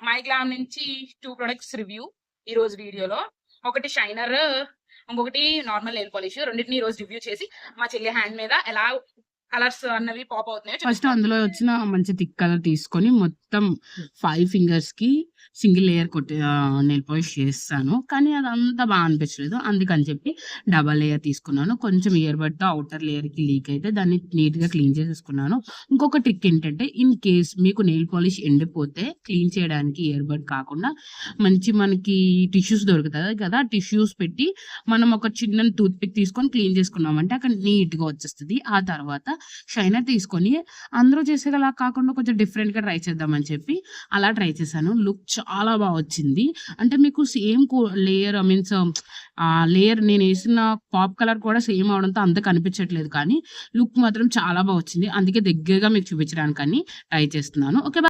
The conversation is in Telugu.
మైగ్లామ్ నుంచి 2 ప్రొడక్ట్స్ రివ్యూ ఈ రోజు వీడియోలో. ఒకటి షైనర్, ఇంకొకటి నార్మల్ నెయిల్ పాలిష్. రెండింటిని ఈ రోజు రివ్యూ చేసి మా చెల్లి హ్యాండ్ మీద ఎలా కలర్స్ అన్నవి పాప్ అవుతున్నాయో ఫస్ట్ అందులో వచ్చిన మంచి థిక్ కలర్ తీసుకొని మొత్తం 5 ఫింగర్స్ కి సింగిల్ లేయర్ కొట్టి నెయిల్ పాలిష్ చేస్తాను. కానీ అదంతా బాగా అనిపించలేదు. అందుకని చెప్పి డబల్ లేయర్ తీసుకున్నాను. కొంచెం ఇయర్ బడ్ తో అవుటర్ లేయర్ కి లీక్ అయితే దాన్ని నీట్ గా క్లీన్ చేసేసుకున్నాను. ఇంకొక ట్రిక్ ఏంటంటే, ఇన్ కేస్ మీకు నెయిల్ పాలిష్ ఎండిపోతే క్లీన్ చేయడానికి ఇయర్ బడ్ కాకుండా మనకి టిష్యూస్ దొరుకుతుంది కదా, టిష్యూస్ పెట్టి మనం ఒక చిన్న టూత్ పిక్ తీసుకొని క్లీన్ చేసుకున్నామంటే అక్కడ నీట్ గా వచ్చేస్తుంది. ఆ తర్వాత షైనర్ తీసుకొని అందరూ చేసేలా కాకుండా కొంచెం డిఫరెంట్ గా ట్రై చేద్దామని చెప్పి అలా ట్రై చేశాను. లుక్ చాలా బాగా వచ్చింది. అంటే మీకు సేమ్ లేయర్ మీన్స్ లేయర్ నేను వేసిన పాప్ కలర్ కూడా సేమ్ అవడంతో అంత కనిపించట్లేదు, కానీ లుక్ మాత్రం చాలా బాగా వచ్చింది. అందుకే దగ్గరగా మీకు చూపించడానికి ట్రై చేస్తున్నాను. ఓకే.